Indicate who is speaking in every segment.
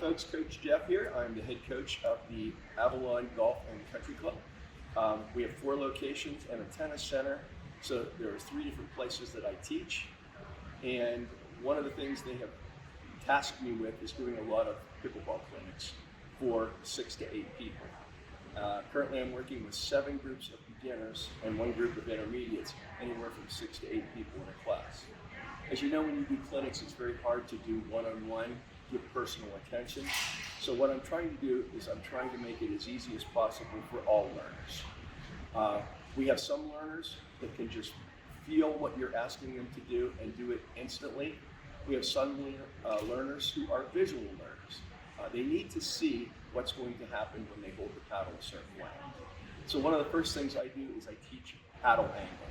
Speaker 1: folks, Coach Jeff here. I'm the head coach of the Avalon Golf and Country Club. We have 4 locations and a tennis center, so there are 3 different places that I teach. And one of the things they have tasked me with is doing a lot of pickleball clinics for 6 to 8 people. Currently I'm working with 7 groups of beginners and 1 group of intermediates, anywhere from 6 to 8 people in a class. As you know, when you do clinics, it's very hard to do one-on-one, give personal attention. So what I'm trying to do is I'm trying to make it as easy as possible for all learners. We have some learners that can just feel what you're asking them to do and do it instantly. We have some learners who are visual learners. They need to see what's going to happen when they hold the paddle a certain way. So one of the first things I do is I teach paddle angle.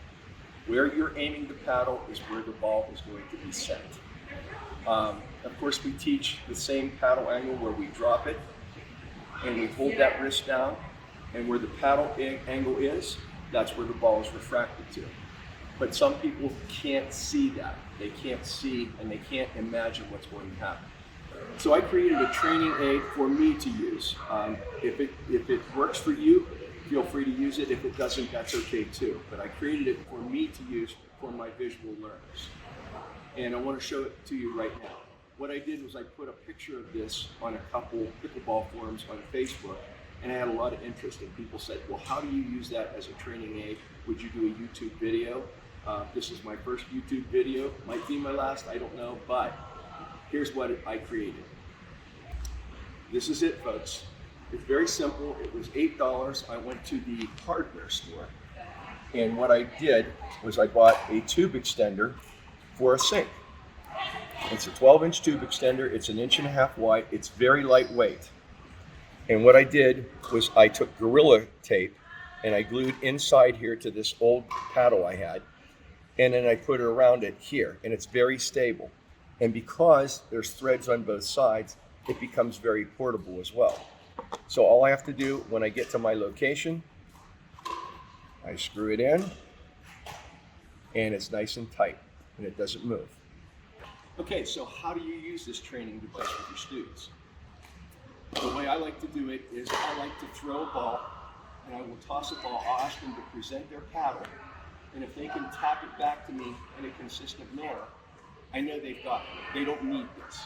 Speaker 1: Where you're aiming the paddle is where the ball is going to be sent. Of course, we teach the same paddle angle where we drop it and we hold that wrist down, and where the paddle angle is, that's where the ball is refracted to. But some people can't see that. They can't see and they can't imagine what's going to happen. So I created a training aid for me to use. If it works for you, feel free to use it. If it doesn't, that's okay too. But I created it for me to use for my visual learners. And I want to show it to you right now. What I did was I put a picture of this on a couple pickleball forums on Facebook, and I had a lot of interest, and people said, well, how do you use that as a training aid? Would you do a YouTube video? This is my first YouTube video. Might be my last, I don't know, but here's what I created. This is it, folks. It's very simple. It was $8. I went to the hardware store, and what I did was I bought a tube extender for a sink. It's a 12-inch tube extender. It's 1.5 inches wide. It's very lightweight. And what I did was I took Gorilla Tape and I glued inside here to this old paddle I had, and then I put it around it here, and it's very stable. And because there's threads on both sides, it becomes very portable as well. So all I have to do when I get to my location, I screw it in, and it's nice and tight, and it doesn't move. Okay, so how do you use this training device with your students? The way I like to do it is I like to throw a ball, and I will toss a ball. I'll ask them to present their paddle, and if they can tap it back to me in a consistent manner, I know they've got it. They don't need this.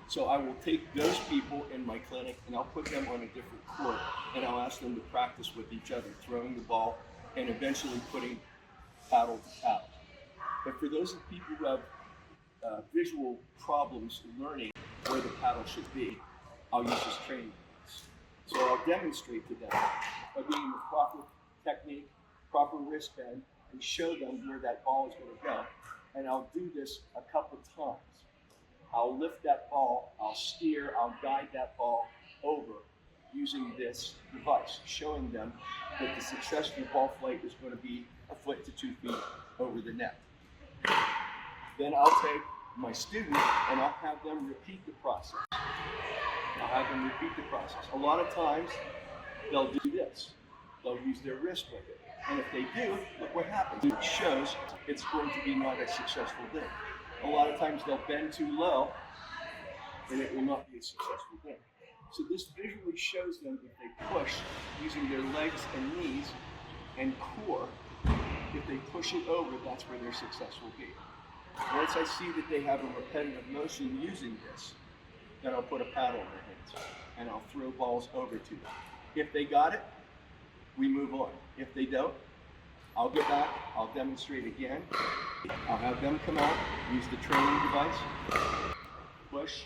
Speaker 1: So I will take those people in my clinic and I'll put them on a different court, and I'll ask them to practice with each other, throwing the ball and eventually putting paddle to paddle. But for those people who have visual problems learning where the paddle should be, I'll use this training device. So I'll demonstrate to them by giving the proper technique, proper wrist bend, and show them where that ball is going to go. And I'll do this a couple times. I'll lift that ball, I'll steer, I'll guide that ball over using this device, showing them that the successful ball flight is going to be 1 foot to 2 feet over the net. Then I'll take my student and I'll have them repeat the process. A lot of times they'll do this. They'll use their wrist with it. And if they do, look what happens. It shows it's going to be not a successful thing. A lot of times they'll bend too low and it will not be a successful thing. So this visually shows them if they push using their legs and knees and core, if they push it over, that's where their success will be. Once I see that they have a repetitive motion using this, then I'll put a paddle in their hands and I'll throw balls over to them. If they got it, we move on. If they don't, I'll get back, I'll demonstrate again. I'll have them come out, use the training device, push,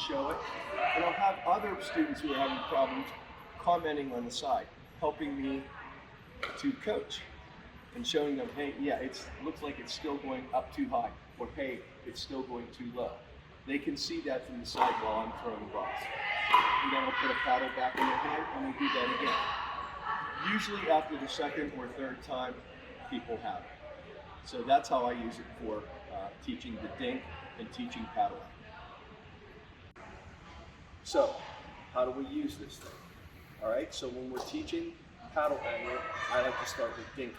Speaker 1: show it, and I'll have other students who are having problems commenting on the side, helping me to coach and showing them, hey, yeah, it looks like it's still going up too high, or hey, it's still going too low. They can see that from the side while I'm throwing balls. And then I'll put a paddle back in their hand and we'll do that again. Usually after the second or third time, people have it. So that's how I use it for teaching the dink and teaching paddling. So, how do we use this thing? All right, so when we're teaching paddle angle, I like to start with dinking.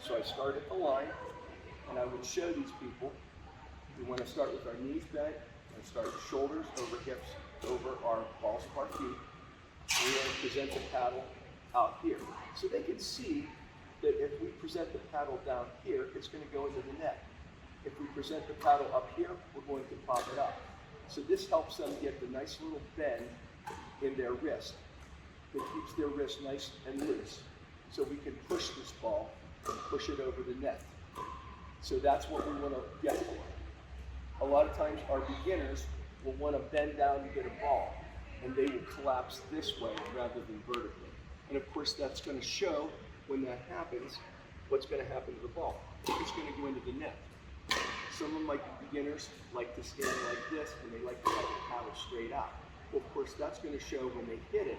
Speaker 1: So I start at the line, and I would show these people, we want to start with our knees bent, and start shoulders over hips, over our balls of our feet. We're going to present the paddle out here. So they can see that if we present the paddle down here, it's going to go into the net. If we present the paddle up here, we're going to pop it up. So this helps them get the nice little bend in their wrist. It keeps their wrist nice and loose. So we can push this ball and push it over the net. So that's what we want to get for. A lot of times our beginners will want to bend down to get a ball, and they will collapse this way rather than vertically. And of course that's going to show when that happens, what's going to happen to the ball. It's going to go into the net. Some of my beginners like to stand like this, and they like to have the paddle straight out. Well, of course that's going to show when they hit it,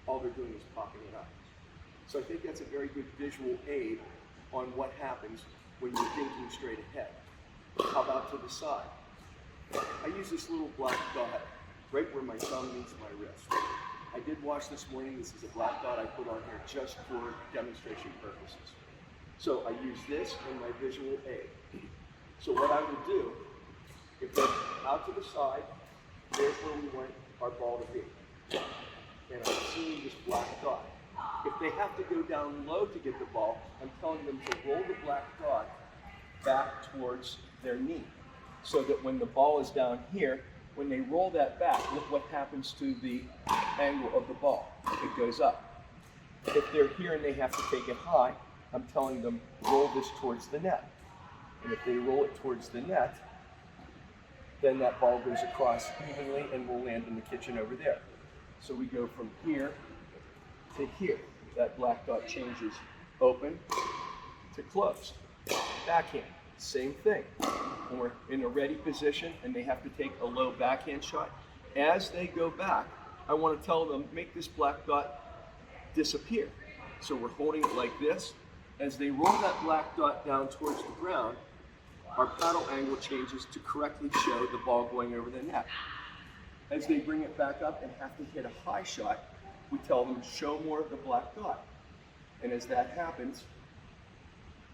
Speaker 1: all they're doing is popping it up. So I think that's a very good visual aid on what happens when you're dinking straight ahead. How about to the side? I use this little black dot right where my thumb meets my wrist. I did wash this morning. This is a black dot I put on here just for demonstration purposes. So I use this in my visual aid. So what I would do, if they're out to the side, there's where we want our ball to be. And I'm seeing this black dot. If they have to go down low to get the ball, I'm telling them to roll the black dot back towards their knee. So that when the ball is down here, when they roll that back, look what happens to the angle of the ball. It goes up. If they're here and they have to take it high, I'm telling them roll this towards the net. And if they roll it towards the net, then that ball goes across evenly and will land in the kitchen over there. So we go from here to here. That black dot changes open to closed. Backhand, same thing. When we're in a ready position and they have to take a low backhand shot, as they go back, I want to tell them, make this black dot disappear. So we're holding it like this. As they roll that black dot down towards the ground, our paddle angle changes to correctly show the ball going over the net. As they bring it back up and have to hit a high shot, we tell them show more of the black dot. And as that happens,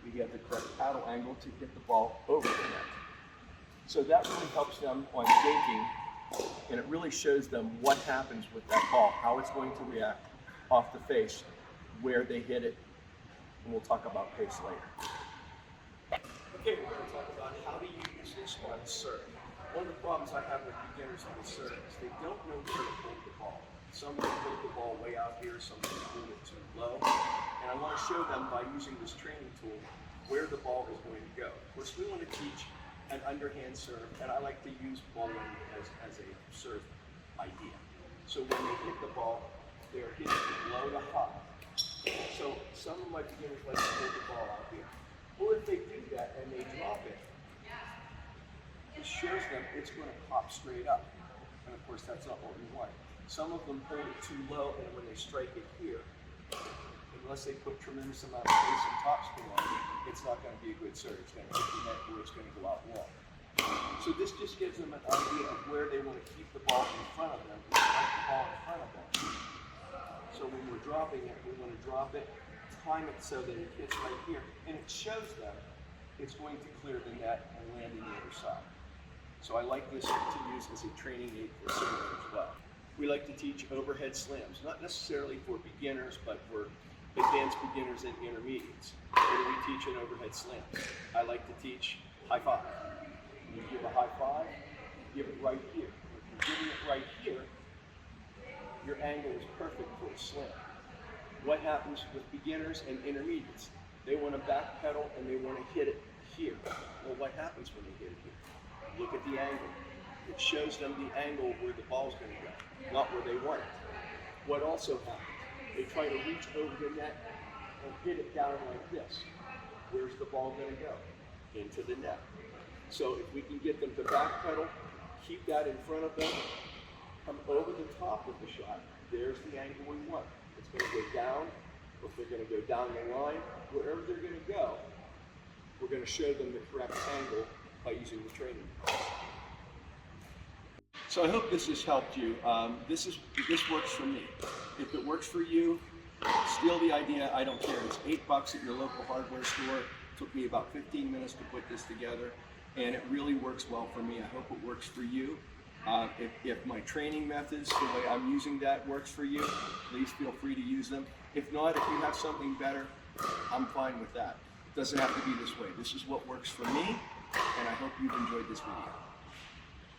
Speaker 1: we get the correct paddle angle to hit the ball over the net. So that really helps them on dinking, and it really shows them what happens with that ball, how it's going to react off the face, where they hit it, and we'll talk about pace later. Okay, we're going to talk about how to use this on serve. One of the problems I have with beginners on the serve is they don't know where to hold the ball. Some will hold the ball way out here, some will hold it too low. And I want to show them by using this training tool where the ball is going to go. Of course, we want to teach an underhand serve, and I like to use bowling as a serve idea. So when they hit the ball, they're hitting it low to high. So some of my beginners like to hold the ball out here. Well, if they do that and they drop it, it shows them it's going to pop straight up. And of course, that's not what we want. Some of them hold it too low, and when they strike it here, unless they put tremendous amount of pace and topspin on it, it's not going to be a good serve. It's going to hit the net or it's going to go out long. So this just gives them an idea of where they want to keep the ball in front of them, like the ball in front of them. So when we're dropping it, we want to drop it, time it so that it hits right here, and it shows them it's going to clear the net and land in the other side. So I like this to use as a training aid for swimmers as well. We like to teach overhead slams, not necessarily for beginners, but for advanced beginners and intermediates. Where do we teach an overhead slam? I like to teach high five. When you give a high five, give it right here. If you're giving it right here, your angle is perfect for a slam. What happens with beginners and intermediates? They want to backpedal and they want to hit it here. Well, what happens when they hit it here? Look at the angle. It shows them the angle where the ball's going to go, not where they want it. What also happens? They try to reach over the net and hit it down like this. Where's the ball going to go? Into the net. So if we can get them to backpedal, keep that in front of them, come over the top of the shot, there's the angle we want. It's going to go down, or if they're going to go down the line, wherever they're going to go, we're going to show them the correct angle by using the training. So I hope this has helped you. This works for me. If it works for you, steal the idea. I don't care. It's $8 at your local hardware store. It took me about 15 minutes to put this together, and it really works well for me. I hope it works for you. If my training methods, the way I'm using that works for you, please feel free to use them. If not, if you have something better, I'm fine with that. It doesn't have to be this way. This is what works for me, and I hope you've enjoyed this video.